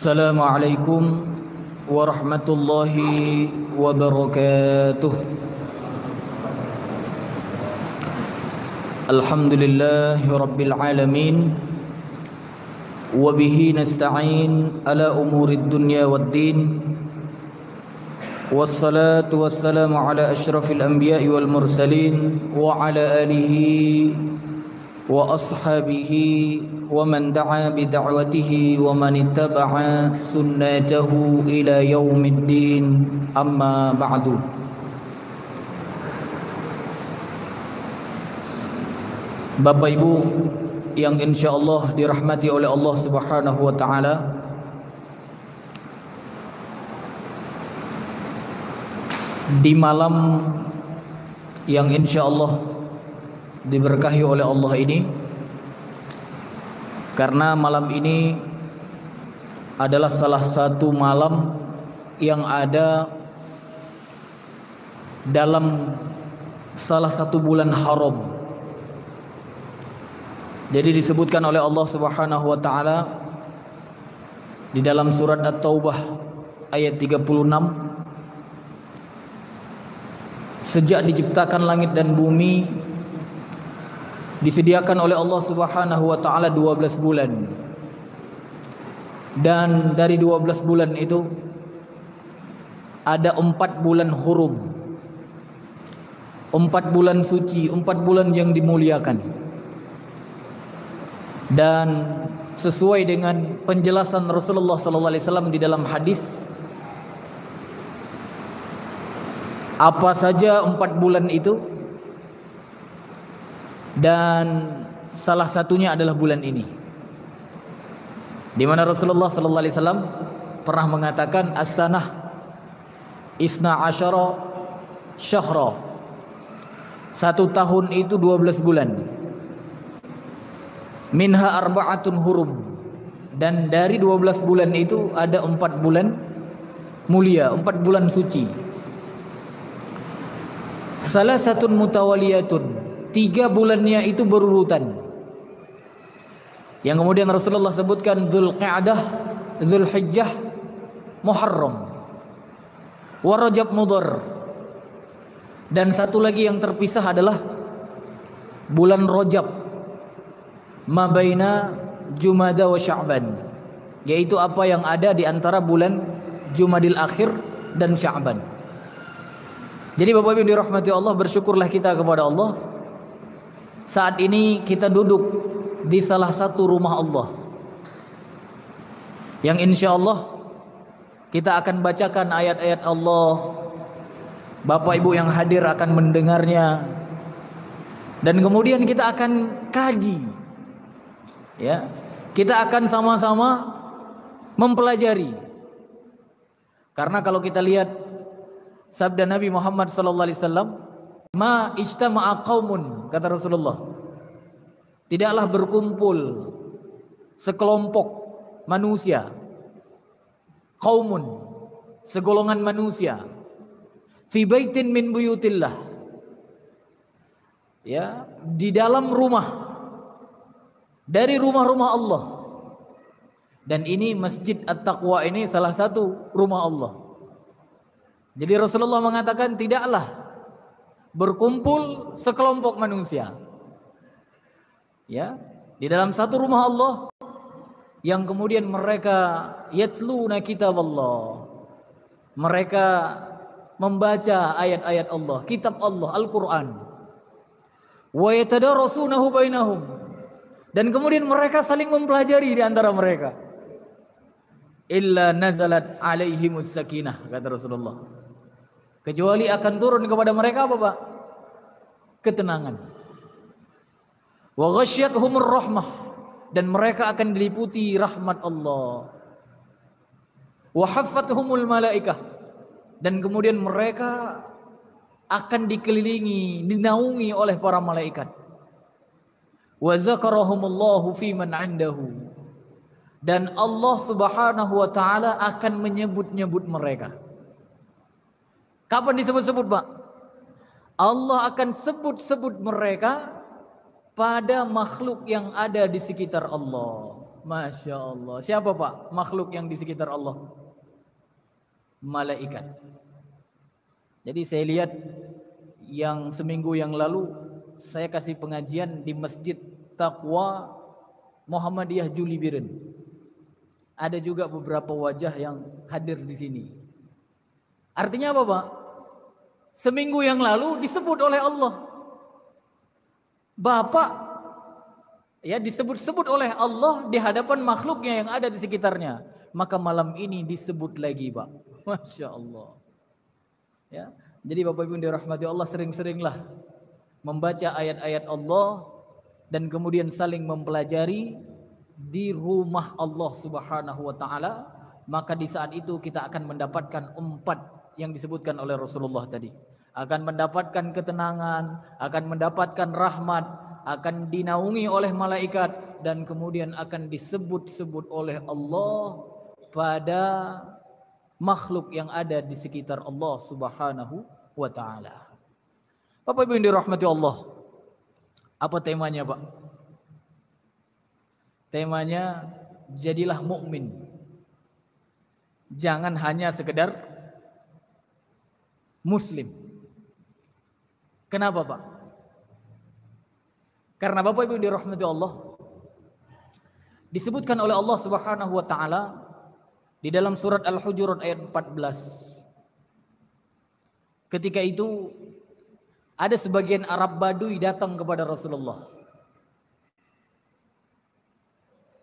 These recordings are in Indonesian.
Assalamualaikum warahmatullahi wabarakatuh. Alhamdulillahi rabbil alamin. Wabihi nasta'in ala umurid dunya waddin. Wassalatu wassalamu ala ashrafil anbiya'i wal mursalin wa ala alihi wa ashabihi wa man da'a bida'watihi wa man ittaba'a sunnatahu ila yaumiddin, amma ba'du. Bapak Ibu yang insyaallah dirahmati oleh Allah Subhanahu wa taala, di malam yang insyaallah diberkahi oleh Allah ini, karena malam ini adalah salah satu malam yang ada dalam salah satu bulan haram. Jadi disebutkan oleh Allah Subhanahu wa taala di dalam surat At-Taubah ayat 36, sejak diciptakan langit dan bumi disediakan oleh Allah Subhanahu wa taala 12 bulan. Dan dari 12 bulan itu ada 4 bulan hurum, 4 bulan suci, 4 bulan yang dimuliakan. Dan sesuai dengan penjelasan Rasulullah sallallahu alaihi wasallam di dalam hadis, apa saja 4 bulan itu, dan salah satunya adalah bulan ini, di mana Rasulullah sallallahu alaihi wasallam pernah mengatakan as-sanah isna asyara syahra, 1 tahun itu 12 bulan, minha arba'atun hurum, dan dari 12 bulan itu ada 4 bulan mulia, 4 bulan suci. Salasatun mutawaliyatun, 3 bulannya itu berurutan, yang kemudian Rasulullah sebutkan Dzulqa'dah, Dzulhijjah, Muharram, wa Rajab Mudhar, dan satu lagi yang terpisah adalah bulan Rajab, ma baina Jumada wa Sya'ban, yaitu apa yang ada di antara bulan Jumadil Akhir dan Sya'ban. Jadi Bapak Ibu dirahmati Allah, bersyukurlah kita kepada Allah, saat ini kita duduk di salah satu rumah Allah yang insyaallah kita akan bacakan ayat-ayat Allah. Bapak Ibu yang hadir akan mendengarnya, dan kemudian kita akan kaji, ya, kita akan sama-sama mempelajari. Karena kalau kita lihat sabda Nabi Muhammad sallallahu alaihi wasallam, ma ijtama'a qaumun, kata Rasulullah, tidaklah berkumpul sekelompok manusia, qaumun, segolongan manusia, fi baitin min buyutillah, ya, di dalam rumah dari rumah-rumah Allah. Dan ini Masjid At-Taqwa ini salah satu rumah Allah. Jadi Rasulullah mengatakan tidaklah berkumpul sekelompok manusia, ya, di dalam satu rumah Allah, yang kemudian mereka yatluna kitab Allah, mereka membaca ayat-ayat Allah, kitab Allah, Al-Quran, wa yatadarasunahu bainahum, dan kemudian mereka saling mempelajari di antara mereka, illa nazalat alaihimus sakinah, kata Rasulullah, kecuali akan turun kepada mereka apa Pak? Ketenangan. Wa ghasyiyatuhumur rahmah, dan mereka akan diliputi rahmat Allah. Wa haffathumul malaikah, dan kemudian mereka akan dikelilingi, dinaungi oleh para malaikat. Wa zakarahumullahu fi man 'indahu, dan Allah Subhanahu wa taala akan menyebut-nyebut mereka. Kapan disebut-sebut Pak? Allah akan sebut-sebut mereka pada makhluk yang ada di sekitar Allah. Masya Allah. Siapa Pak makhluk yang di sekitar Allah? Malaikat. Jadi saya lihat yang seminggu yang lalu saya kasih pengajian di Masjid Taqwa Muhammadiyah Julibiren. Ada juga beberapa wajah yang hadir di sini. Artinya apa Pak? Seminggu yang lalu disebut oleh Allah, Bapak ya disebut-sebut oleh Allah di hadapan makhluknya yang ada di sekitarnya. Maka malam ini disebut lagi Pak. Masya Allah. Ya, jadi Bapak Ibu yang dirahmati Allah, sering-seringlah membaca ayat-ayat Allah dan kemudian saling mempelajari di rumah Allah Subhanahu wa taala. Maka di saat itu kita akan mendapatkan 4 yang disebutkan oleh Rasulullah tadi. Akan mendapatkan ketenangan, akan mendapatkan rahmat, akan dinaungi oleh malaikat, dan kemudian akan disebut-sebut oleh Allah pada makhluk yang ada di sekitar Allah Subhanahu wa taala. Bapak Ibu yang dirahmati Allah, apa temanya Pak? Temanya jadilah mukmin. Jangan hanya sekedar muslim. Kenapa Pak? Karena Bapak Ibu yang dirahmati Allah, disebutkan oleh Allah Subhanahu wa taala di dalam surat Al-Hujurat ayat 14. Ketika itu ada sebagian Arab Badui datang kepada Rasulullah.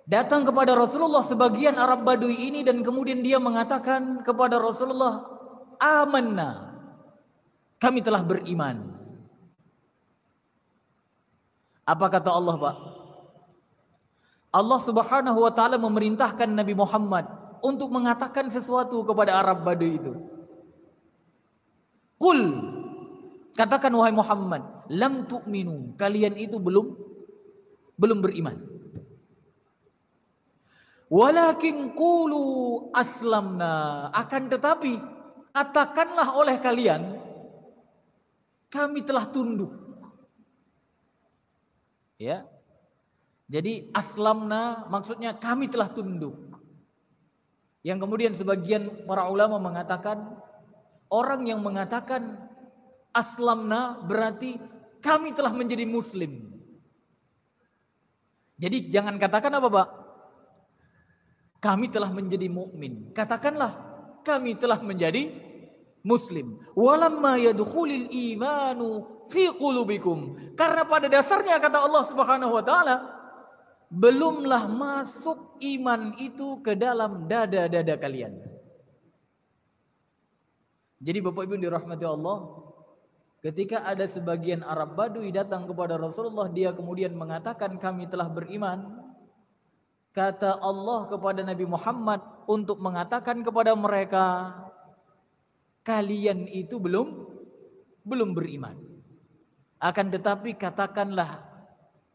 Datang kepada Rasulullah sebagian Arab Badui ini, dan kemudian dia mengatakan kepada Rasulullah, "Amanna." Kami telah beriman. Apa kata Allah Pak? Allah Subhanahu wa taala memerintahkan Nabi Muhammad untuk mengatakan sesuatu kepada Arab Badui itu. Qul, katakan wahai Muhammad, lam tu'minu, kalian itu belum beriman. Walakin qulu aslamna, akan tetapi katakanlah oleh kalian, kami telah tunduk. Ya. Jadi aslamna maksudnya kami telah tunduk. Yang kemudian sebagian para ulama mengatakan, orang yang mengatakan aslamna berarti kami telah menjadi muslim. Jadi jangan katakan apa Pak? Kami telah menjadi mukmin. Katakanlah kami telah menjadi muslim. Walamma yadkhulul imanu fi qulubikum. Karena pada dasarnya kata Allah Subhanahu wa taala, belumlah masuk iman itu ke dalam dada-dada kalian. Jadi Bapak Ibu yang dirahmati Allah, ketika ada sebagian Arab Badui datang kepada Rasulullah, dia kemudian mengatakan kami telah beriman. Kata Allah kepada Nabi Muhammad untuk mengatakan kepada mereka, kalian itu belum beriman. Akan tetapi katakanlah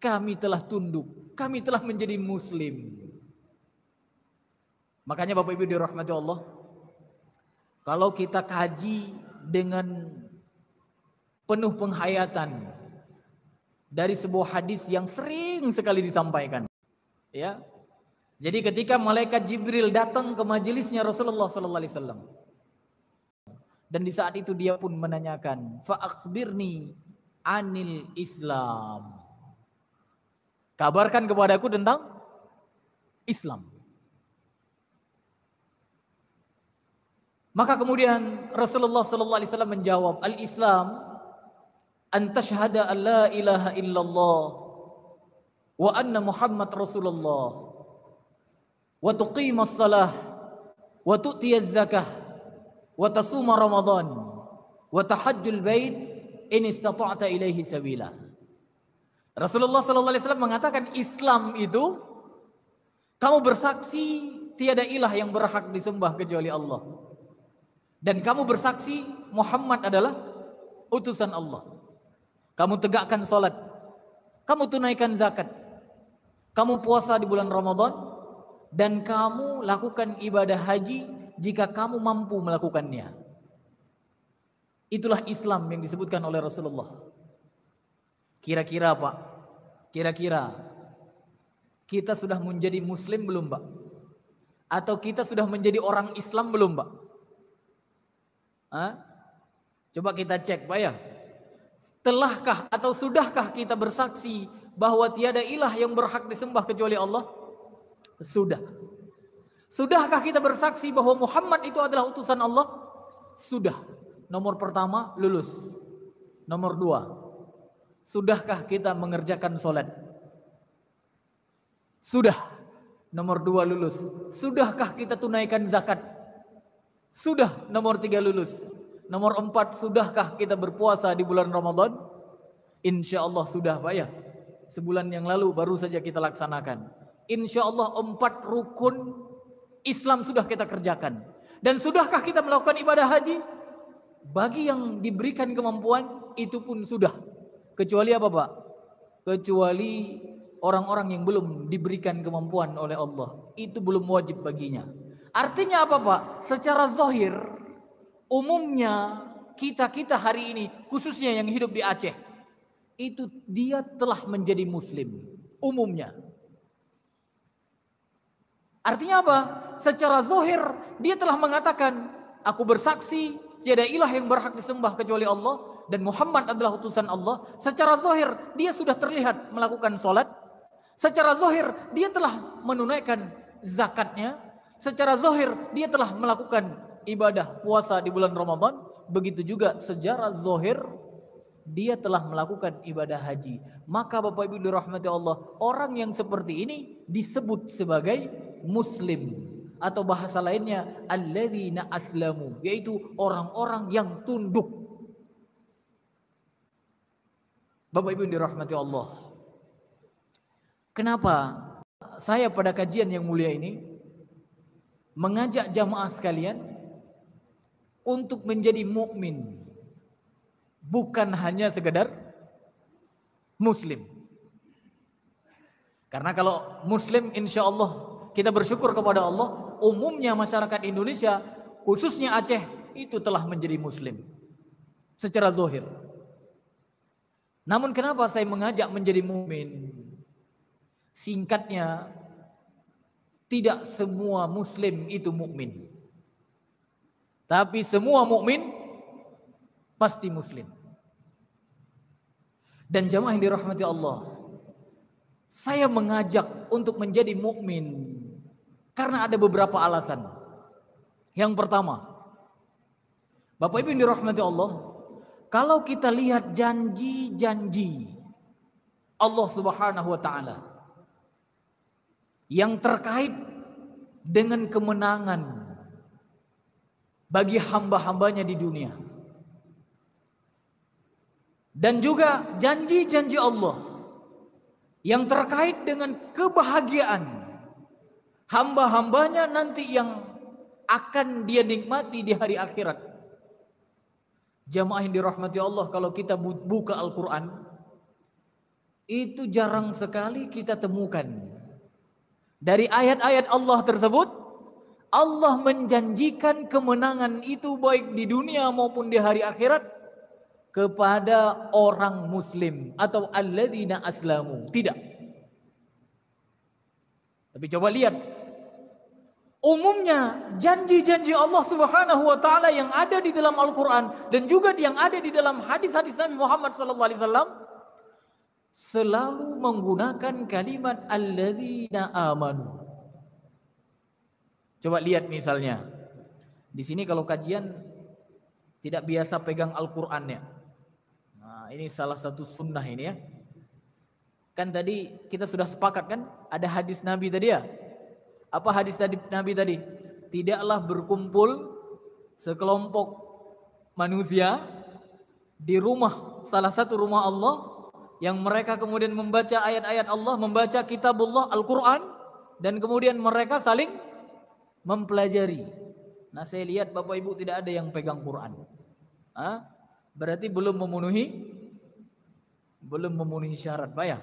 kami telah tunduk, kami telah menjadi muslim. Makanya Bapak Ibu dirahmati Allah, kalau kita kaji dengan penuh penghayatan dari sebuah hadis yang sering sekali disampaikan, ya. Jadi ketika malaikat Jibril datang ke majelisnya Rasulullah sallallahu alaihi wasallam, dan di saat itu dia pun menanyakan, fa akhbirni anil Islam. Kabarkan kepadaku tentang Islam. Maka kemudian Rasulullah sallallahu alaihi wasallam menjawab, al-Islam an tashhada an la ilaha illallah wa anna Muhammad Rasulullah wa tuqimas salah wa tu'tiyaz zakah wa tasuma Ramadan wa tahajjul bait in istata'ta ilaihi sabila. Rasulullah sallallahu alaihi wasallam mengatakan Islam itu kamu bersaksi tiada ilah yang berhak disembah kecuali Allah, dan kamu bersaksi Muhammad adalah utusan Allah. Kamu tegakkan salat, kamu tunaikan zakat, kamu puasa di bulan Ramadan, dan kamu lakukan ibadah haji jika kamu mampu melakukannya. Itulah Islam yang disebutkan oleh Rasulullah. Kira-kira Pak, kira-kira Kita sudah menjadi muslim belum, Pak? Atau kita sudah menjadi orang Islam belum, Pak? Hah? Coba kita cek, Pak ya. Telahkah atau sudahkah kita bersaksi bahwa tiada ilah yang berhak disembah kecuali Allah? Sudah. Sudahkah kita bersaksi bahwa Muhammad itu adalah utusan Allah? Sudah. Nomor pertama, lulus. Nomor dua, sudahkah kita mengerjakan sholat? Sudah. Nomor dua, lulus. Sudahkah kita tunaikan zakat? Sudah. Nomor tiga, lulus. Nomor empat, sudahkah kita berpuasa di bulan Ramadan? Insya Allah sudah, Pak ya. Sebulan yang lalu baru saja kita laksanakan. Insya Allah 4 rukun Islam sudah kita kerjakan. Dan sudahkah kita melakukan ibadah haji? Bagi yang diberikan kemampuan, itu pun sudah. Kecuali apa, Pak? Kecuali orang-orang yang belum diberikan kemampuan oleh Allah. Itu belum wajib baginya. Artinya apa, Pak? Secara zahir, umumnya kita hari ini, khususnya yang hidup di Aceh, itu dia telah menjadi muslim. Umumnya. Artinya apa? Secara zahir, dia telah mengatakan, aku bersaksi tiada ilah yang berhak disembah kecuali Allah dan Muhammad adalah utusan Allah. Secara zahir dia sudah terlihat melakukan sholat. Secara zahir dia telah menunaikan zakatnya. Secara zahir dia telah melakukan ibadah puasa di bulan Ramadan. Begitu juga secara zahir dia telah melakukan ibadah haji. Maka Bapak Ibu dirahmati Allah, orang yang seperti ini disebut sebagai muslim. Atau bahasa lainnya alladzina aslamu, yaitu orang-orang yang tunduk. Bapak Ibu yang dirahmati Allah, kenapa saya pada kajian yang mulia ini mengajak jamaah sekalian untuk menjadi mukmin, bukan hanya sekedar muslim. Karena kalau muslim insya Allah kita bersyukur kepada Allah, umumnya masyarakat Indonesia, khususnya Aceh, itu telah menjadi muslim secara zahir. Namun kenapa saya mengajak menjadi mukmin? Singkatnya, tidak semua muslim itu mukmin. Tapi semua mukmin pasti muslim. Dan jamaah yang dirahmati Allah, saya mengajak untuk menjadi mukmin karena ada beberapa alasan. Yang pertama, Bapak Ibu yang dirahmati Allah, kalau kita lihat janji-janji Allah Subhanahu wa taala yang terkait dengan kemenangan bagi hamba-hambanya di dunia, dan juga janji-janji Allah yang terkait dengan kebahagiaan hamba-hambanya nanti yang akan dia nikmati di hari akhirat. Jamaah yang dirahmati Allah, kalau kita buka Al-Quran, itu jarang sekali kita temukan dari ayat-ayat Allah tersebut Allah menjanjikan kemenangan itu baik di dunia maupun di hari akhirat kepada orang muslim atau alladzina aslamu. Tidak. Tapi coba lihat, umumnya janji-janji Allah Subhanahu wa taala yang ada di dalam Al-Qur'an dan juga yang ada di dalam hadis-hadis Nabi Muhammad sallallahu alaihi wasallam selalu menggunakan kalimat alladzina amanu. Coba lihat misalnya. Di sini kalau kajian tidak biasa pegang Al-Qur'annya. Nah, ini salah satu sunnah ini ya. Kan tadi kita sudah sepakat kan, ada hadis Nabi tadi ya. Apa hadis Nabi tadi? Tidaklah berkumpul sekelompok manusia di rumah, salah satu rumah Allah, yang mereka kemudian membaca ayat-ayat Allah, membaca kitabullah Al-Quran, dan kemudian mereka saling mempelajari. Nah, saya lihat Bapak Ibu tidak ada yang pegang Quran. Berarti belum memenuhi syarat, Pak ya?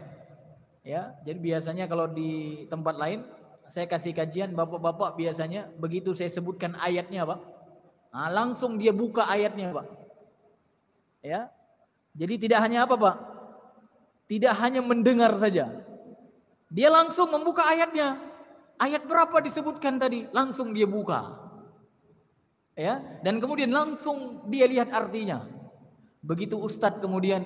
Ya, jadi biasanya kalau di tempat lain saya kasih kajian, bapak-bapak biasanya begitu saya sebutkan ayatnya, Pak, langsung dia buka ayatnya, Pak. Ya, jadi tidak hanya apa, Pak? Tidak hanya mendengar saja, Dia langsung membuka ayatnya. Ayat berapa disebutkan tadi? Langsung dia buka. Ya, dan kemudian langsung dia lihat artinya. Begitu ustadz kemudian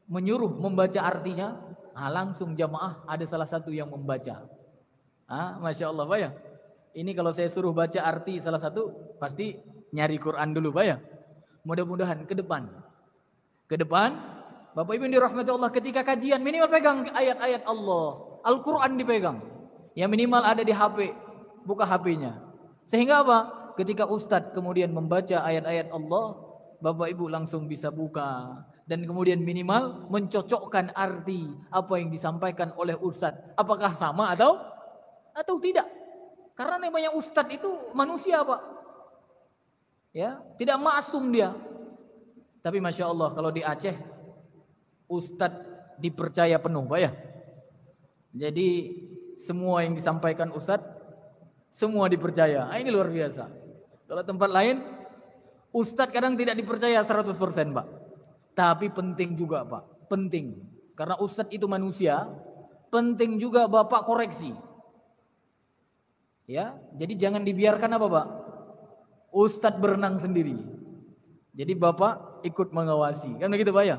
menyuruh membaca artinya, langsung jamaah ada salah satu yang membaca. Masya Allah Pak ya. Ini kalau saya suruh baca arti salah satu, pasti nyari Quran dulu Pak ya. Mudah-mudahan ke depan, Bapak Ibu yang dirahmati Allah, ketika kajian minimal pegang ayat-ayat Allah, Al-Quran dipegang. Ya minimal ada di HP, buka HP-nya. Sehingga apa? Ketika ustadz kemudian membaca ayat-ayat Allah, Bapak Ibu langsung bisa buka. Dan kemudian minimal mencocokkan arti apa yang disampaikan oleh ustadz. Apakah sama atau tidak? Karena namanya ustadz itu manusia Pak. Ya, tidak maksum dia. Tapi Masya Allah kalau di Aceh, ustadz dipercaya penuh Pak ya. Jadi semua yang disampaikan ustadz, semua dipercaya. Ini luar biasa. Kalau tempat lain, ustadz kadang tidak dipercaya 100% Pak. Tapi penting juga Pak. Penting. Karena ustadz itu manusia. Penting juga Bapak koreksi. Ya, jadi jangan dibiarkan apa Pak? Ustadz berenang sendiri. Jadi Bapak ikut mengawasi. Kan begitu Pak ya?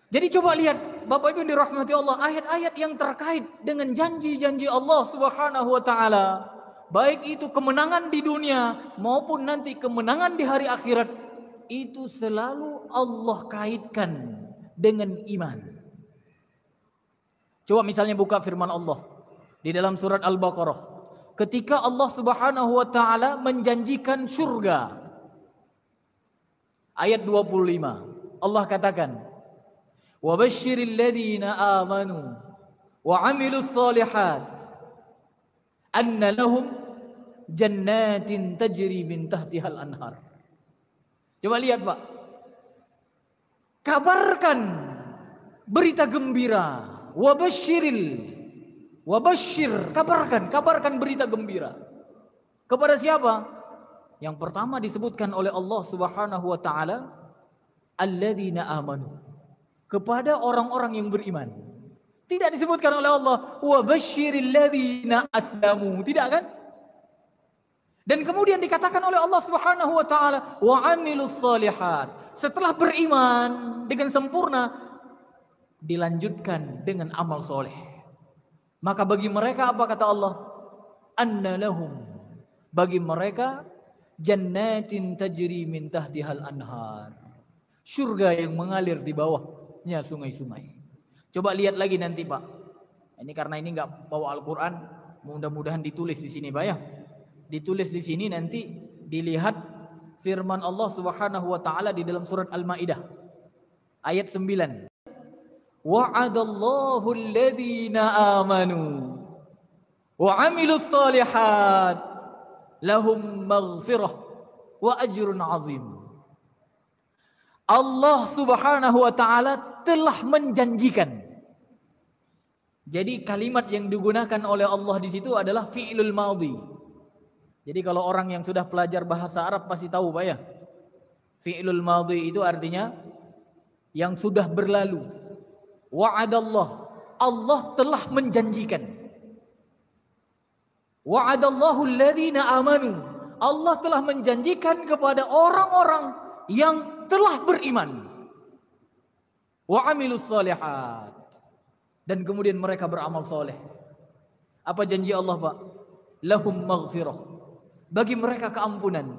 Jadi coba lihat Bapak Ibu dirahmati Allah, ayat-ayat yang terkait dengan janji-janji Allah Subhanahu wa taala. Baik itu kemenangan di dunia maupun nanti kemenangan di hari akhirat, itu selalu Allah kaitkan dengan iman. Coba misalnya buka firman Allah di dalam surat Al-Baqarah. Ketika Allah Subhanahu wa taala menjanjikan surga. Ayat 25. Allah katakan, "Wa basyiril ladzina amanu wa 'amilus shalihat anna lahum jannatin tajri min tahtihal anhar." Coba lihat Pak. Kabarkan berita gembira. Wabasyir, kabarkan berita gembira. Kepada siapa? Yang pertama disebutkan oleh Allah Subhanahu wa taala, alladzina amanu. Kepada orang-orang yang beriman. Tidak disebutkan oleh Allah, wabasyiril ladzina aslamu. Tidak kan? Dan kemudian dikatakan oleh Allah Subhanahu wa taala, wa 'amilus shalihat. Setelah beriman dengan sempurna, dilanjutkan dengan amal soleh. Maka bagi mereka apa kata Allah? Anna lahum. Bagi mereka jannatin tajri min tahtihal anhar. Surga yang mengalir di bawahnya sungai-sungai. Coba lihat lagi nanti Pak. Ini karena ini enggak bawa Al-Qur'an, mudah-mudahan ditulis di sini Pak ya. Ditulis di sini nanti dilihat firman Allah Subhanahu wa taala di dalam surat Al-Maidah ayat 9. Wa'adallahu alladhina amanu wa 'amilus shalihat lahum maghfirah wa ajrun 'azim. Allah Subhanahu wa taala telah menjanjikan. Jadi kalimat yang digunakan oleh Allah di situ adalah fi'lul madhi. Jadi kalau orang yang sudah belajar bahasa Arab pasti tahu Pak ya. Fi'lul madhi itu artinya yang sudah berlalu. Wa'adallah, Allah telah menjanjikan. Wa'adallahu alladhina amanu, Allah telah menjanjikan kepada orang-orang yang telah beriman. Wa 'amilus shalihat, dan kemudian mereka beramal soleh. Apa janji Allah Pak? Lahum maghfirah, bagi mereka keampunan.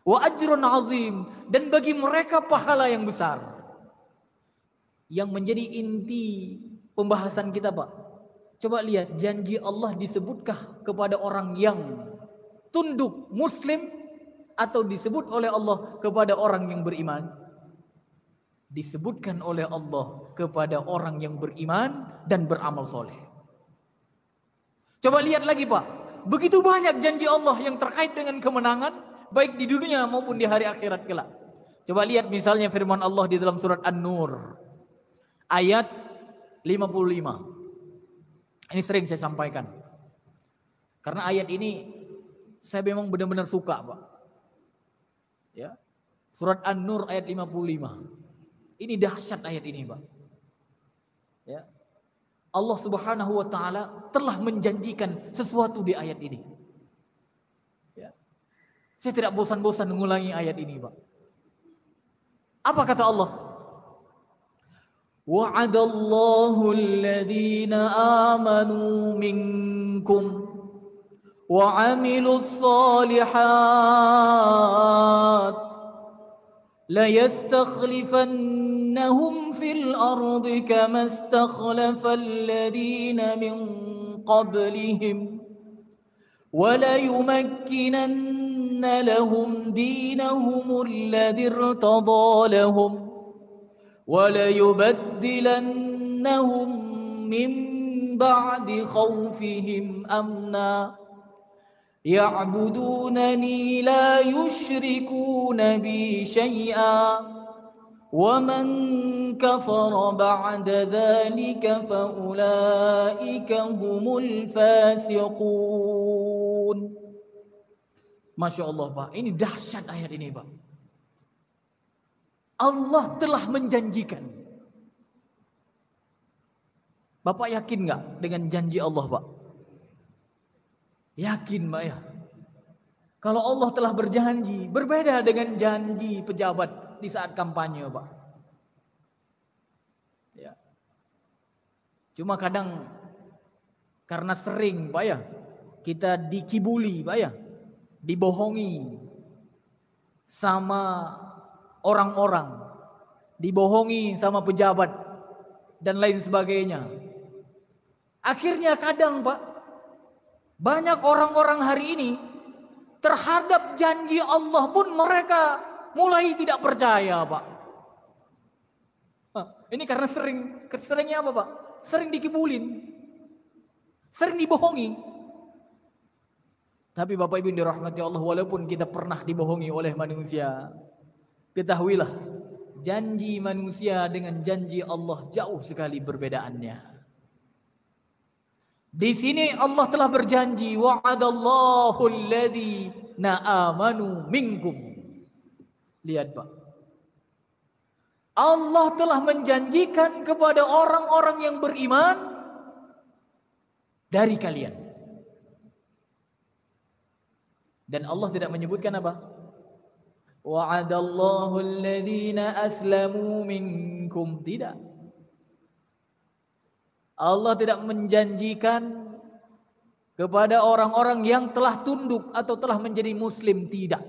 Wa ajrun azim, dan bagi mereka pahala yang besar. Yang menjadi inti pembahasan kita Pak, coba lihat janji Allah disebutkah kepada orang yang tunduk muslim, atau disebut oleh Allah kepada orang yang beriman? Disebutkan oleh Allah kepada orang yang beriman dan beramal soleh. Coba lihat lagi Pak, begitu banyak janji Allah yang terkait dengan kemenangan, baik di dunia maupun di hari akhirat kelak. Coba lihat misalnya firman Allah di dalam surat An-Nur ayat 55. Ini sering saya sampaikan, karena ayat ini saya memang benar-benar suka Pak ya. Surat An-Nur ayat 55. Ini dahsyat ayat ini Pak ya. Allah Subhanahu wa taala telah menjanjikan sesuatu di ayat ini. Ya. Saya tidak bosan-bosan mengulangi ayat ini, Pak. Apa kata Allah? Wa'adallahu alladhina amanu minkum wa 'amilus solihat la yastakhlifannahum fil ardi kama istakhlafal ladhina min qablihim wa la yumakkinanna lahum dinahum alladhi irtada lahum wa la yubaddilannahum min ba'di khawfihim amna ya'budunani la yushrikuna bi syai'a wa man kafara ba'da dhalika fa ulaika humul fasiqun. Masya Allah, Pak, ini dahsyat ayat ini, Pak. Allah telah menjanjikan. Bapak yakin enggak dengan janji Allah, Pak? Yakin, Pak, ya? Kalau Allah telah berjanji, berbeda dengan janji pejabat di saat kampanye, Pak. Ya. Cuma kadang karena sering, Pak, ya, kita dikibuli, Pak, ya, dibohongi sama orang-orang, dibohongi sama pejabat dan lain sebagainya. Akhirnya kadang, Pak, banyak orang-orang hari ini terhadap janji Allah pun mereka mulai tidak percaya, Pak. Ini karena seringnya apa, Pak? Sering dikibulin, sering dibohongi. Tapi Bapak Ibu yang dirahmati Allah, walaupun kita pernah dibohongi oleh manusia, ketahuilah janji manusia dengan janji Allah jauh sekali perbedaannya. Di sini Allah telah berjanji, wa'adallahu alladhina amanu minkum. Lihat, Pak. Allah telah menjanjikan kepada orang-orang yang beriman dari kalian. Dan Allah tidak menyebutkan apa? Wa'adallahu alladhina aslamu minkum. Tidak. Allah tidak menjanjikan kepada orang-orang yang telah tunduk atau telah menjadi muslim, tidak.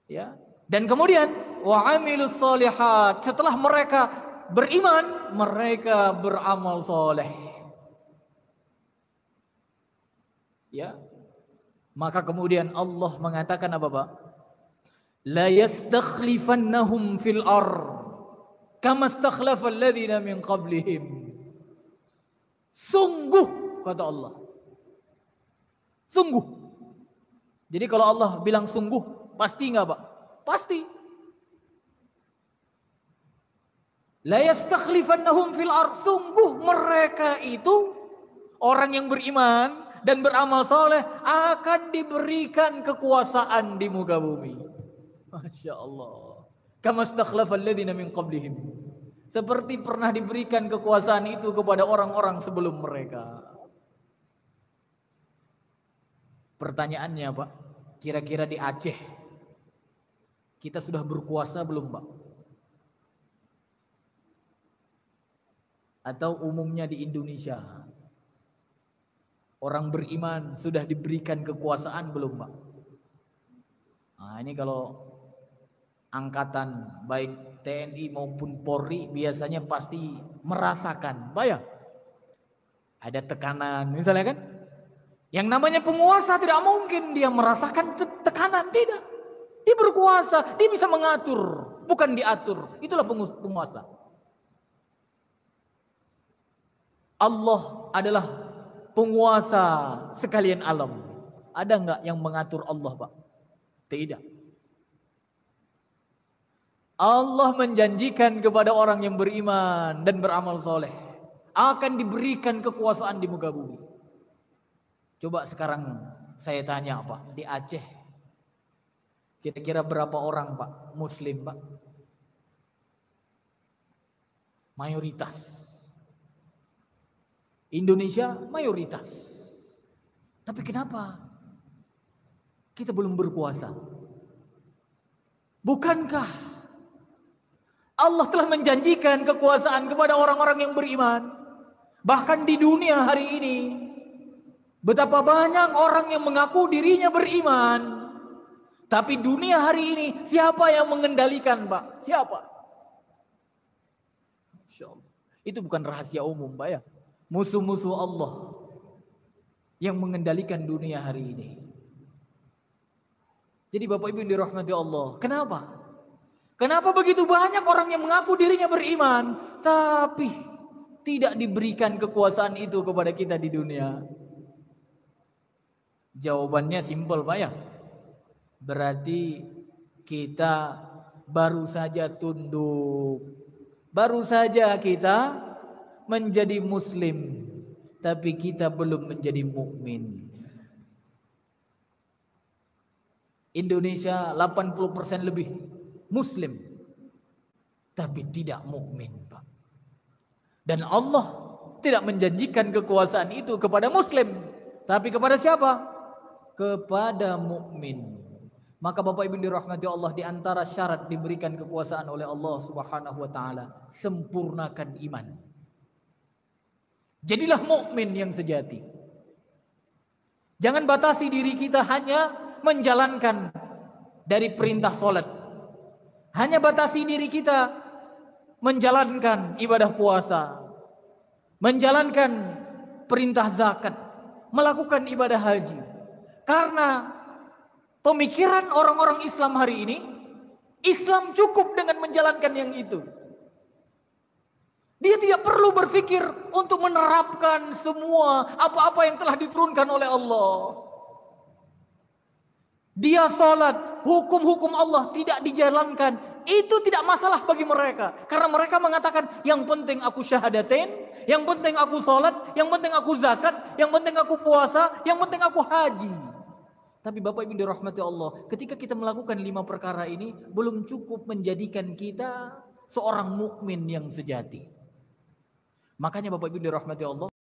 Ya. Dan kemudian wa 'amilus solihat, setelah mereka beriman, mereka beramal soleh. Ya. Maka kemudian Allah mengatakan apa, Pak? La yastakhlifannahum fil ardh kama istakhlafal ladzina min qablihim. Sungguh, kata Allah. Sungguh. Jadi kalau Allah bilang sungguh, pasti enggak, Pak? Pasti. La yastakhlifannahum fil ardh. Sungguh mereka itu orang yang beriman dan beramal soleh akan diberikan kekuasaan di muka bumi. Masya Allah. Kama istakhlafal ladzina min qablihim. Seperti pernah diberikan kekuasaan itu kepada orang-orang sebelum mereka. Pertanyaannya, Pak, kira-kira di Aceh kita sudah berkuasa belum, Pak? Atau umumnya di Indonesia, orang beriman sudah diberikan kekuasaan belum, Pak? Nah, ini kalau angkatan baik TNI maupun Polri biasanya pasti merasakan, Pak, ya, ada tekanan misalnya kan. Yang namanya penguasa tidak mungkin dia merasakan tekanan, tidak. Dia berkuasa, dia bisa mengatur, bukan diatur. Itulah penguasa. Allah adalah penguasa sekalian alam. Ada enggak yang mengatur Allah, Pak? Tidak. Allah menjanjikan kepada orang yang beriman dan beramal soleh akan diberikan kekuasaan di muka bumi. Coba sekarang saya tanya, Pak, di Aceh kira-kira berapa orang, Pak, muslim, Pak? mayoritas. Indonesia mayoritas. Tapi kenapa kita belum berkuasa? Bukankah Allah telah menjanjikan kekuasaan kepada orang-orang yang beriman? Bahkan di dunia hari ini, betapa banyak orang yang mengaku dirinya beriman. Tapi dunia hari ini, siapa yang mengendalikan, Pak? Siapa? Itu bukan rahasia umum, Pak ya. Musuh-musuh Allah yang mengendalikan dunia hari ini. Jadi Bapak Ibu yang dirahmati Allah, kenapa? Kenapa begitu banyak orang yang mengaku dirinya beriman, tapi tidak diberikan kekuasaan itu kepada kita di dunia? Jawabannya simpel, Pak ya. Berarti kita baru saja tunduk, baru saja kita menjadi muslim, tapi kita belum menjadi mukmin. Indonesia 80% lebih muslim, tapi tidak mukmin, Pak. Dan Allah tidak menjanjikan kekuasaan itu kepada muslim, tapi kepada siapa? Kepada mukmin. Maka Bapak Ibu dirahmati Allah, di antara syarat diberikan kekuasaan oleh Allah Subhanahu wa taala, sempurnakan iman. Jadilah mukmin yang sejati. Jangan batasi diri kita hanya menjalankan dari perintah salat. Hanya batasi diri kita menjalankan ibadah puasa, menjalankan perintah zakat, melakukan ibadah haji. Karena pemikiran orang-orang Islam hari ini, Islam cukup dengan menjalankan yang itu. Dia tidak perlu berpikir untuk menerapkan semua apa-apa yang telah diturunkan oleh Allah. Dia salat, hukum-hukum Allah tidak dijalankan, itu tidak masalah bagi mereka. Karena mereka mengatakan, yang penting aku syahadatain, yang penting aku salat, yang penting aku zakat, yang penting aku puasa, yang penting aku haji. Tapi Bapak Ibu dirahmati Allah, ketika kita melakukan 5 perkara ini, belum cukup menjadikan kita seorang mukmin yang sejati. Makanya Bapak Ibu dirahmati Allah,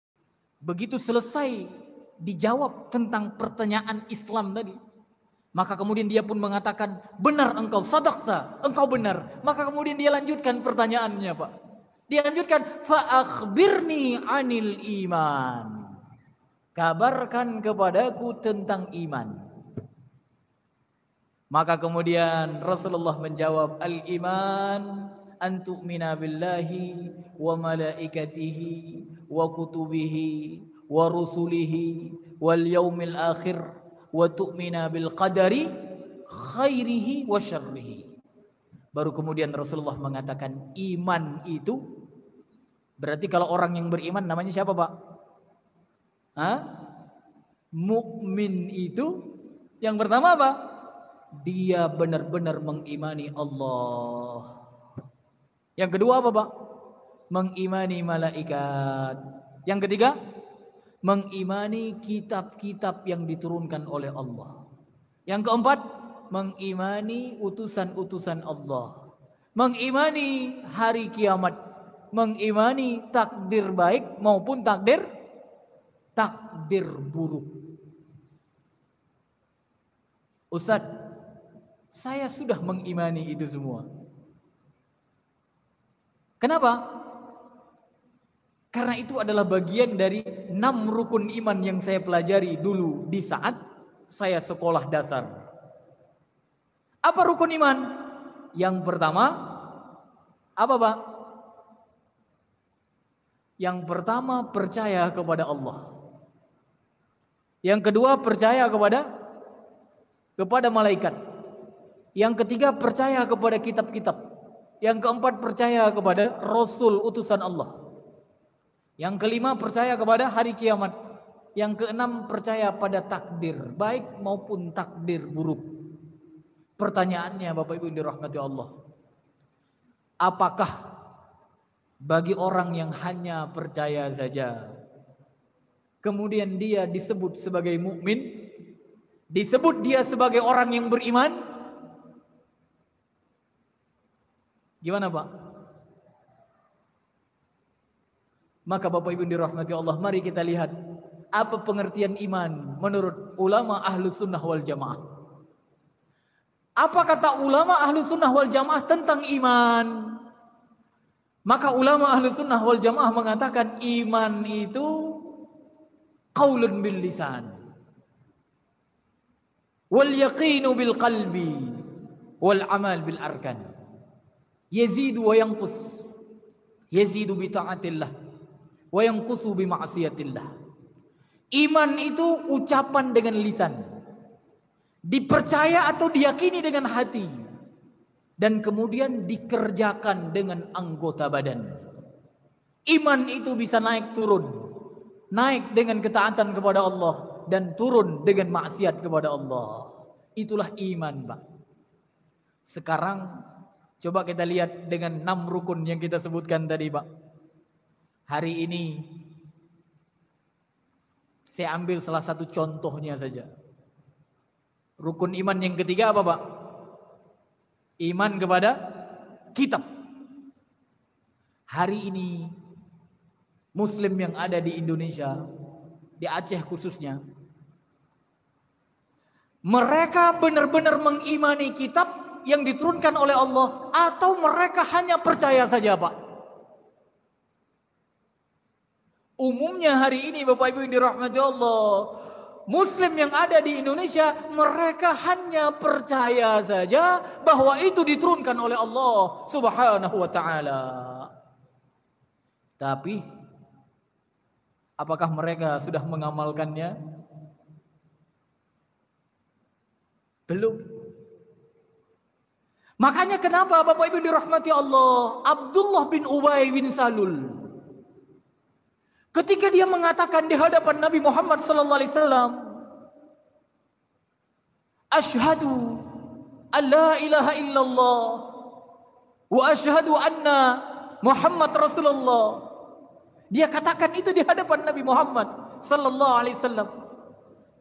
begitu selesai dijawab tentang pertanyaan Islam tadi, maka kemudian dia pun mengatakan, benar engkau, sadaqta, engkau benar. Maka kemudian dia lanjutkan pertanyaannya, Pak. Dia lanjutkan, fa akhbirni anil iman. Kabarkan kepadaku tentang iman. Maka kemudian Rasulullah menjawab, al-iman an tu'mina billahi wa malaikatihi wa kutubihi wa rusulihi wal yaumil akhir wa tu'mina bil qadari khairihi wa syarrihi. Baru kemudian Rasulullah mengatakan, iman itu berarti kalau orang yang beriman namanya siapa, Pak? Mukmin itu yang pertama apa? Dia benar-benar mengimani Allah. Yang kedua apa, Pak? Mengimani malaikat. Yang ketiga, mengimani kitab-kitab yang diturunkan oleh Allah. Yang keempat, mengimani utusan-utusan Allah. Mengimani hari kiamat. Mengimani takdir baik maupun takdir buruk. Ustaz, saya sudah mengimani itu semua. Kenapa? Karena itu adalah bagian dari 6 rukun iman yang saya pelajari dulu di saat saya sekolah dasar. Apa rukun iman? Yang pertama, apa, Pak? Yang pertama, percaya kepada Allah. Yang kedua, percaya kepada malaikat. Yang ketiga, percaya kepada kitab-kitab. Yang keempat, percaya kepada Rasul utusan Allah. Yang kelima, percaya kepada hari kiamat. Yang keenam, percaya pada takdir baik maupun takdir buruk. Pertanyaannya Bapak Ibu yang dirahmati Allah, apakah bagi orang yang hanya percaya saja, kemudian dia disebut sebagai mukmin, disebut dia sebagai orang yang beriman? Gimana, Pak? Maka Bapak Ibu dirahmati Allah, mari kita lihat apa pengertian iman menurut ulama Ahlus Sunnah wal Jamaah. Apa kata ulama Ahlus Sunnah wal Jamaah tentang iman? Maka ulama Ahlus Sunnah wal Jamaah mengatakan iman itu qaulun bil lisan, wal yaqinu bil qalbi, wal amal bil arkan. Yazidu wa yanqus. Yazidu bi ta'atillah wa yanqusu bi ma'siyatillah. Iman itu ucapan dengan lisan, dipercaya atau diyakini dengan hati, dan kemudian dikerjakan dengan anggota badan. Iman itu bisa naik turun, naik dengan ketaatan kepada Allah dan turun dengan maksiat kepada Allah. Itulah iman, Pak. Sekarang coba kita lihat dengan 6 rukun yang kita sebutkan tadi, Pak. Hari ini saya ambil salah satu contohnya saja. Rukun iman yang ketiga apa, Pak? Iman kepada kitab. Hari ini Muslim yang ada di Indonesia, di Aceh khususnya, mereka benar-benar mengimani kitab yang diturunkan oleh Allah, atau mereka hanya percaya saja, Pak? Umumnya hari ini Bapak Ibu yang dirahmati Allah, Muslim yang ada di Indonesia, mereka hanya percaya saja bahwa itu diturunkan oleh Allah Subhanahu wa ta'ala. Tapi apakah mereka sudah mengamalkannya? Belum. Makanya kenapa Bapak Ibu dirahmati Allah, Abdullah bin Ubay bin Salul, ketika dia mengatakan di hadapan Nabi Muhammad sallallahu alaihi wasallam, "Asyhadu an la ilaha illallah wa asyhadu anna Muhammad Rasulullah." Dia katakan itu di hadapan Nabi Muhammad sallallahu alaihi wasallam.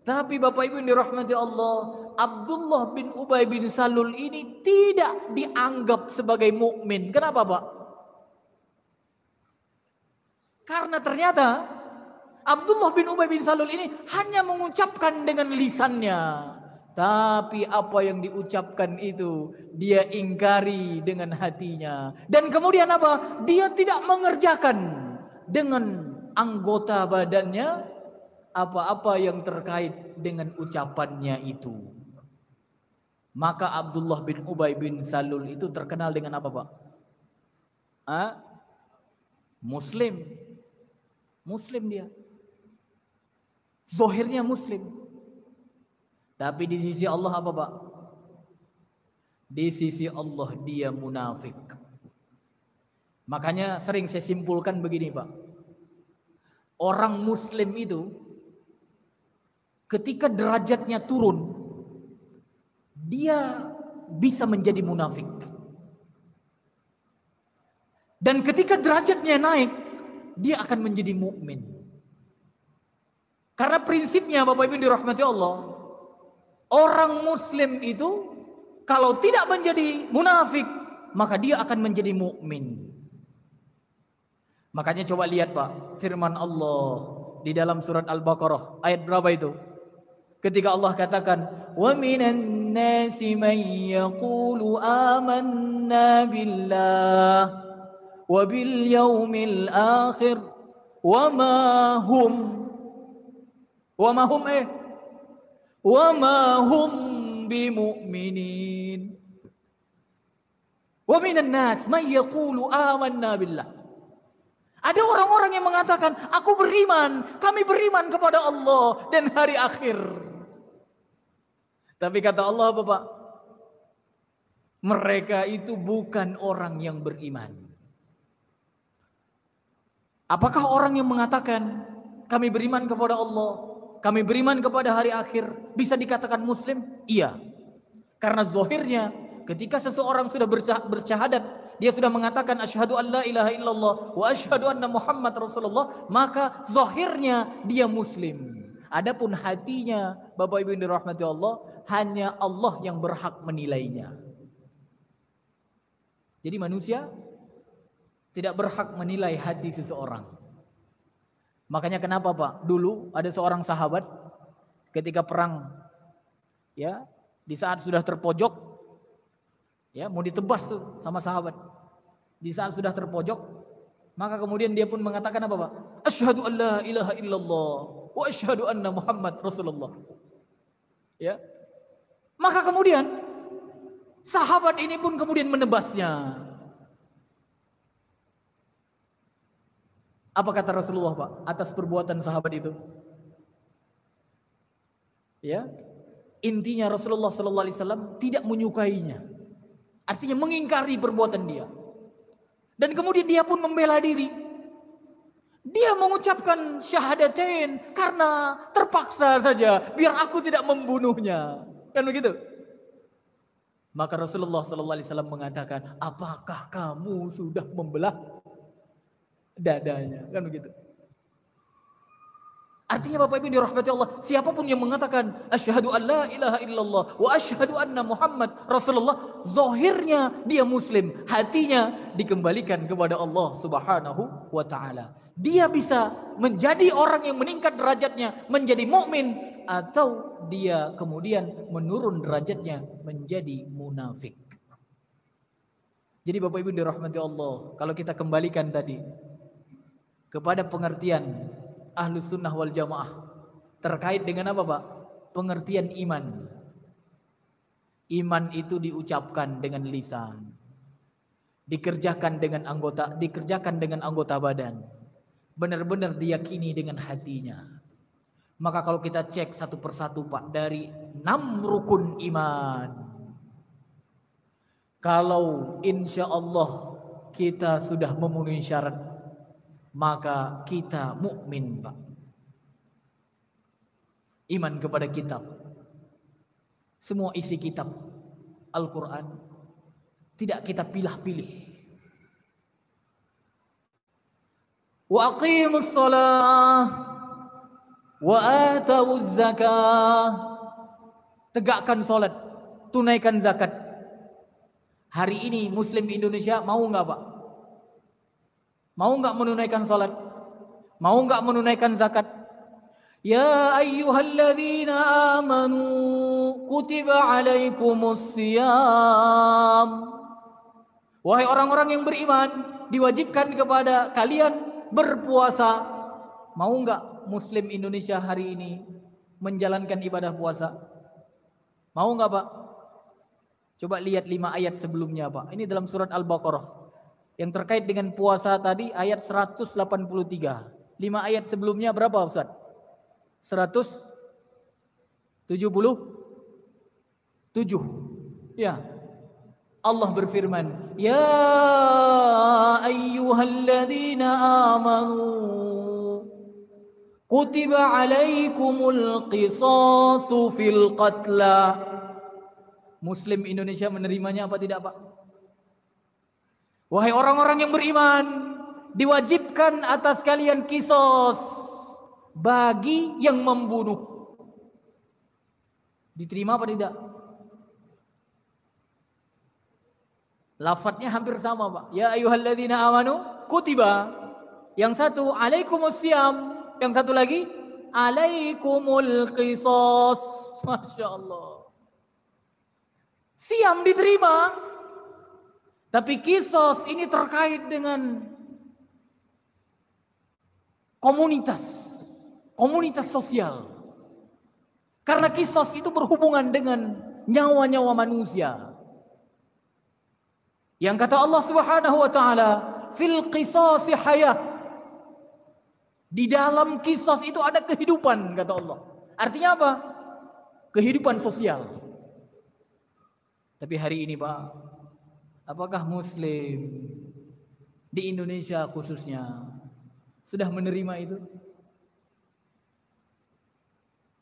Tapi Bapak Ibu yang dirahmati Allah, Abdullah bin Ubay bin Salul ini tidak dianggap sebagai mukmin. Kenapa, Pak? Karena ternyata Abdullah bin Ubay bin Salul ini hanya mengucapkan dengan lisannya, tapi apa yang diucapkan itu dia ingkari dengan hatinya. Dan kemudian apa? Dia tidak mengerjakan dengan anggota badannya apa-apa yang terkait dengan ucapannya itu. Maka Abdullah bin Ubay bin Salul itu terkenal dengan apa, Pak? Muslim. Muslim dia. Zahirnya Muslim. Tapi di sisi Allah apa, Pak? Di sisi Allah dia munafik. Makanya sering saya simpulkan begini, Pak. Orang Muslim itu ketika derajatnya turun, dia bisa menjadi munafik. Dan ketika derajatnya naik, dia akan menjadi mukmin. Karena prinsipnya Bapak Ibu dirahmati Allah, orang Muslim itu kalau tidak menjadi munafik, maka dia akan menjadi mukmin. Makanya coba lihat, Pak, firman Allah di dalam surat Al-Baqarah ayat berapa itu? Ketika Allah katakan, "Wa minan nasi man yaqulu amanna billah wa bil yaumil akhir wa ma hum bimu'minin." Wa minan nas man yaqulu amanna billah. Ada orang-orang yang mengatakan, aku beriman, kami beriman kepada Allah dan hari akhir. Tapi kata Allah apa, Pak? Mereka itu bukan orang yang beriman. Apakah orang yang mengatakan kami beriman kepada Allah, kami beriman kepada hari akhir bisa dikatakan Muslim? Iya. Karena zahirnya ketika seseorang sudah bersyahadat, dia sudah mengatakan asyhadu an la ilaha illallah wa asyhadu anna Muhammad Rasulullah, maka zahirnya dia Muslim. Adapun hatinya, Bapak Ibu yang dirahmati Allah, hanya Allah yang berhak menilainya. Jadi manusia tidak berhak menilai hati seseorang. Makanya kenapa Pak? Dulu ada seorang sahabat ketika perang, ya, di saat sudah terpojok, ya, mau ditebas tuh sama sahabat. Di saat sudah terpojok, maka kemudian dia pun mengatakan apa Pak? Asyhadu an la ilaha illallah wa asyhadu anna Muhammad Rasulullah. Ya. Maka kemudian sahabat ini pun kemudian menebasnya. Apa kata Rasulullah Pak atas perbuatan sahabat itu? Ya. Intinya Rasulullah sallallahu alaihi wasallam tidak menyukainya. Artinya mengingkari perbuatan dia. Dan kemudian dia pun membela diri. Dia mengucapkan syahadatain karena terpaksa saja biar aku tidak membunuhnya. Kan begitu? Maka Rasulullah sallallahu alaihi wasallam mengatakan, "Apakah kamu sudah membelah dadanya?" Kan begitu. Artinya Bapak Ibu dirahmati Allah, siapapun yang mengatakan asyhadu an la ilaha illallah wa asyhadu anna Muhammad Rasulullah, zahirnya dia muslim, hatinya dikembalikan kepada Allah Subhanahu wa taala. Dia bisa menjadi orang yang meningkat derajatnya menjadi mukmin, atau dia kemudian menurun derajatnya menjadi munafik. Jadi Bapak Ibu dirahmati Allah, kalau kita kembalikan tadi kepada pengertian Ahlus Sunnah wal Jamaah terkait dengan apa Pak? Pengertian iman. Iman itu diucapkan dengan lisan, dikerjakan dengan anggota badan, benar-benar diyakini dengan hatinya. Maka kalau kita cek satu persatu Pak, dari 6 rukun iman, kalau insya Allah kita sudah memenuhi syarat, maka kita mukmin Pak. Iman kepada kitab, semua isi kitab Al-Quran tidak kita pilih-pilih. Wa aqimus shalah wa atawuz zakah. Tegakkan salat, tunaikan zakat. Hari ini Muslim Indonesia mau nggak Pak? Mau nggak menunaikan salat? Mau nggak menunaikan zakat? Ya ayyuhalladzina amanu kutiba alaikumus siyam. Wahai orang-orang yang beriman, diwajibkan kepada kalian berpuasa. Mau nggak Muslim Indonesia hari ini menjalankan ibadah puasa? Mau nggak Pak? Coba lihat 5 ayat sebelumnya Pak. Ini dalam surat Al-Baqarah. Yang terkait dengan puasa tadi ayat 183. 5 ayat sebelumnya berapa Ustaz? 177. Ya. Allah berfirman, "Ya ayyuhalladzina amanu kutiba alaikumul qisasu fil qatla." Muslim Indonesia menerimanya apa tidak Pak? Wahai orang-orang yang beriman, diwajibkan atas kalian qisas bagi yang membunuh. Diterima apa tidak? Lafadznya hampir sama Pak. Ya ayyuhalladzina amanu kutiba. Yang satu alaikumus siyam, yang satu lagi alaikumul qisas. Masya Allah. Siyam diterima, tapi kisos ini terkait dengan komunitas sosial. Karena kisos itu berhubungan dengan nyawa-nyawa manusia. Yang kata Allah Subhanahu wa taala, fil qisasi hayah. Di dalam kisos itu ada kehidupan, kata Allah. Artinya apa? Kehidupan sosial. Tapi hari ini Pak, apakah Muslim di Indonesia khususnya sudah menerima itu?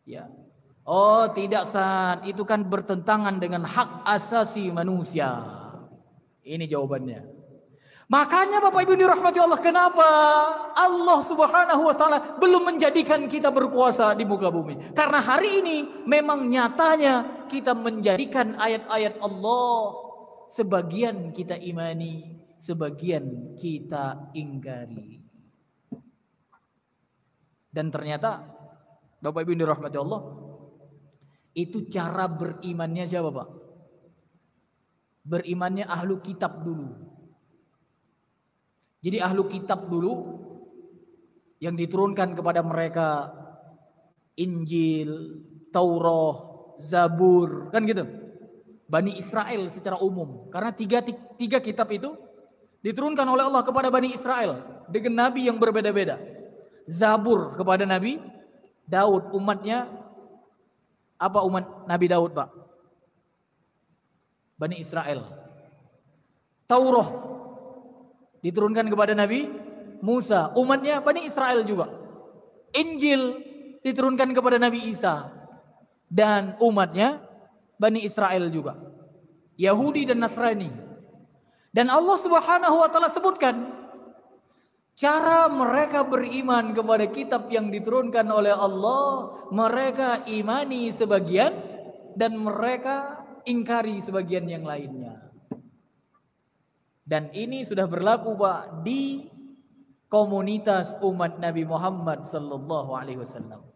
Ya. Oh tidak San, itu kan bertentangan dengan hak asasi manusia. Ini jawabannya. Makanya Bapak Ibu dirahmati Allah, kenapa Allah Subhanahu wa taala belum menjadikan kita berkuasa di muka bumi? Karena hari ini memang nyatanya kita menjadikan ayat-ayat Allah sebagian kita imani, sebagian kita ingkari. Dan ternyata Bapak Ibu yang dirahmati Allah, itu cara berimannya siapa Pak? Berimannya ahlu kitab dulu. Jadi ahlu kitab dulu yang diturunkan kepada mereka Injil, Taurat, Zabur, kan gitu. Bani Israel secara umum. Karena tiga kitab itu diturunkan oleh Allah kepada Bani Israel dengan nabi yang berbeda-beda. Zabur kepada Nabi Daud, umatnya apa umat Nabi Daud Pak? Bani Israel. Taurat diturunkan kepada Nabi Musa, umatnya Bani Israel juga. Injil diturunkan kepada Nabi Isa dan umatnya Bani Israel juga. Yahudi dan Nasrani. Dan Allah Subhanahu wa taala sebutkan cara mereka beriman kepada kitab yang diturunkan oleh Allah, mereka imani sebagian dan mereka ingkari sebagian yang lainnya. Dan ini sudah berlaku Pak di komunitas umat Nabi Muhammad sallallahu alaihi wasallam.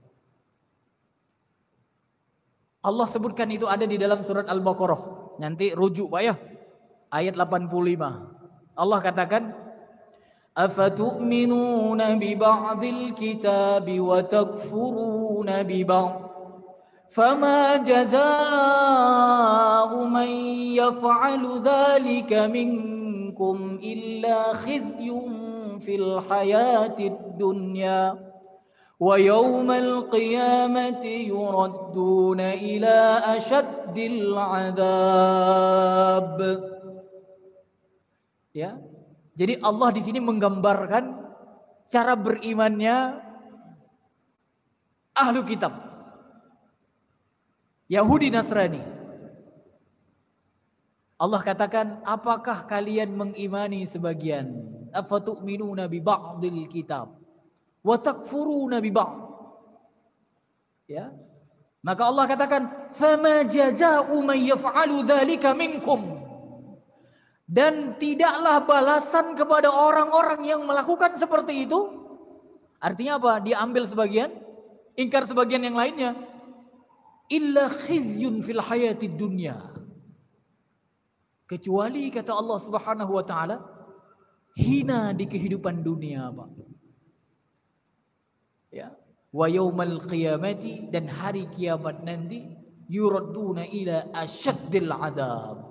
Allah sebutkan itu ada di dalam surat Al-Baqarah. Nanti rujuk Pak ya. Ayat 85. Allah katakan, "Afatu'minuna bi ba'dil kitabi wa takfuruna bi ba'd. Fama jazaa'u man yaf'alu dhalika minkum illa khizyun fil hayatid dunya. Wa yawmal qiyamati yuradduna ila ashaddil 'adzab." Ya. Jadi Allah di sini menggambarkan cara berimannya ahlu kitab, Yahudi Nasrani. Allah katakan, apakah kalian mengimani sebagian? Afatu'minuna bi ba'dil kitab wa takfuruna bi ba'd. Ya. Maka Allah katakan, "Fama jazaa'u man yaf'alu dzalika minkum." Dan tidaklah balasan kepada orang-orang yang melakukan seperti itu. Artinya apa? Diambil sebagian, ingkar sebagian yang lainnya. Illa khizyun fil hayatid dunya. Kecuali kata Allah Subhanahu wa taala, hina di kehidupan dunia, Pak. Ya. Wa yaumal qiyamati, dan hari kiamat nanti, yuradduna ila asyaddil adzab.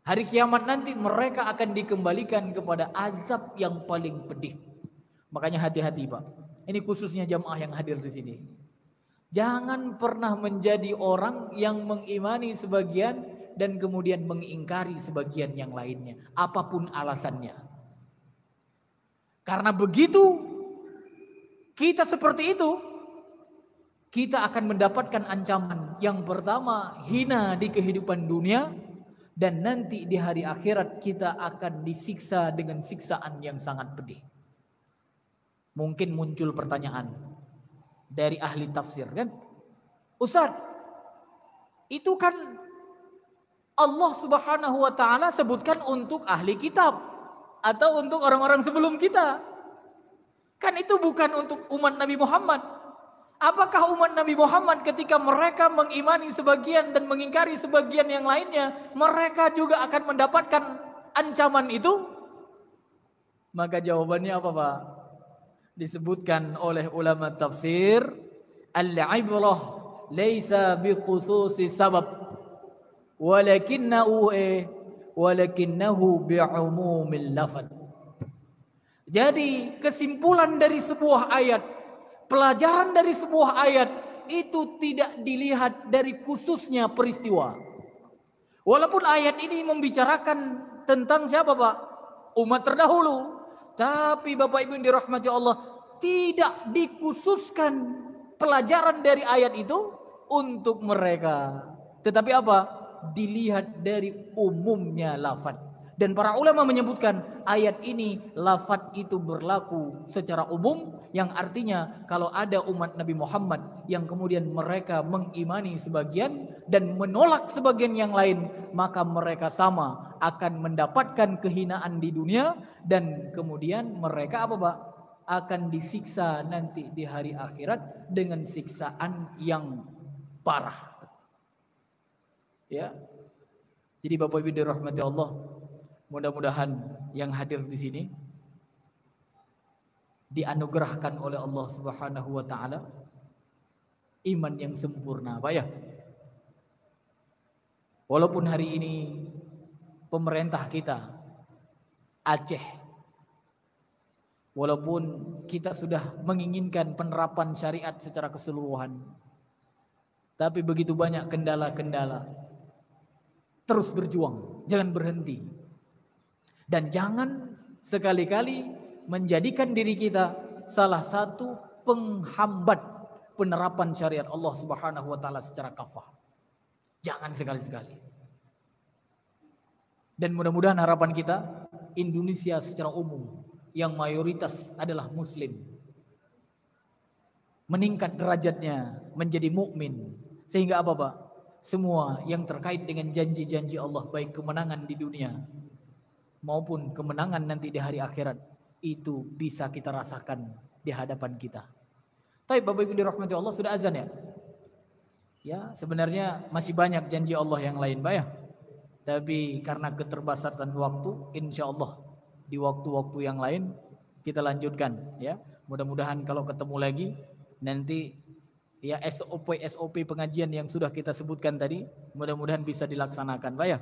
Hari kiamat nanti mereka akan dikembalikan kepada azab yang paling pedih. Makanya hati-hati Pak. Ini khususnya jamaah yang hadir di sini. Jangan pernah menjadi orang yang mengimani sebagian dan kemudian mengingkari sebagian yang lainnya, apapun alasannya. Karena begitu kita seperti itu, kita akan mendapatkan ancaman. Yang pertama, hina di kehidupan dunia. Dan nanti di hari akhirat kita akan disiksa dengan siksaan yang sangat pedih. Mungkin muncul pertanyaan dari ahli tafsir kan, Ustaz, itu kan Allah Subhanahu wa taala sebutkan untuk ahli kitab atau untuk orang-orang sebelum kita. Kan itu bukan untuk umat Nabi Muhammad. Apakah umat Nabi Muhammad ketika mereka mengimani sebagian dan mengingkari sebagian yang lainnya, mereka juga akan mendapatkan ancaman itu? Maka jawabannya apa Pak? Disebutkan oleh ulama tafsir, al-ibrah laisa biqususi sabab walakinnahu bi'umumil lafaz. Jadi kesimpulan dari sebuah ayat, pelajaran dari sebuah ayat itu tidak dilihat dari khususnya peristiwa. Walaupun ayat ini membicarakan tentang siapa Pak? Umat terdahulu. Tapi Bapak Ibu yang dirahmati Allah, tidak dikhususkan pelajaran dari ayat itu untuk mereka. Tetapi apa? Dilihat dari umumnya lafaz. Dan para ulama menyebutkan ayat ini lafaz itu berlaku secara umum, yang artinya kalau ada umat Nabi Muhammad yang kemudian mereka mengimani sebagian dan menolak sebagian yang lain, maka mereka sama akan mendapatkan kehinaan di dunia dan kemudian mereka apa Pak? akan disiksa nanti di hari akhirat dengan siksaan yang parah. Ya. Jadi Bapak Ibu dirahmati Allah, mudah-mudahan yang hadir di sini dianugerahkan oleh Allah Subhanahu wa taala iman yang sempurna, Pak ya. Walaupun hari ini pemerintah kita Aceh, walaupun kita sudah menginginkan penerapan syariat secara keseluruhan, tapi begitu banyak kendala-kendala. Terus berjuang, jangan berhenti. Dan jangan sekali-kali menjadikan diri kita salah satu penghambat penerapan syariat Allah Subhanahu wa taala secara kafah. Jangan sekali-sekali. Dan mudah-mudahan harapan kita Indonesia secara umum yang mayoritas adalah muslim meningkat derajatnya menjadi mukmin, sehingga apa Pak? Semua yang terkait dengan janji-janji Allah, baik kemenangan di dunia maupun kemenangan nanti di hari akhirat, itu bisa kita rasakan di hadapan kita. Tapi Bapak Ibu dirahmati Allah, sudah azan ya? Ya, sebenarnya masih banyak janji Allah yang lain, Pak ya. Tapi karena keterbatasan waktu, insya Allah di waktu-waktu yang lain kita lanjutkan ya. Mudah-mudahan kalau ketemu lagi nanti ya SOP pengajian yang sudah kita sebutkan tadi mudah-mudahan bisa dilaksanakan, Pak ya.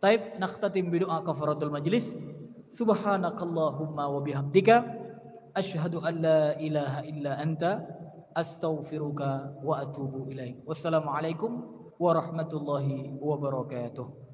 Taib nakhtatim bi doa kafaratul majlis. Subhanakallahumma wa bihamdika asyhadu an la ilaha illa anta astaghfiruka wa atubu ilaik. Wassalamualaikum warahmatullahi wabarakatuh.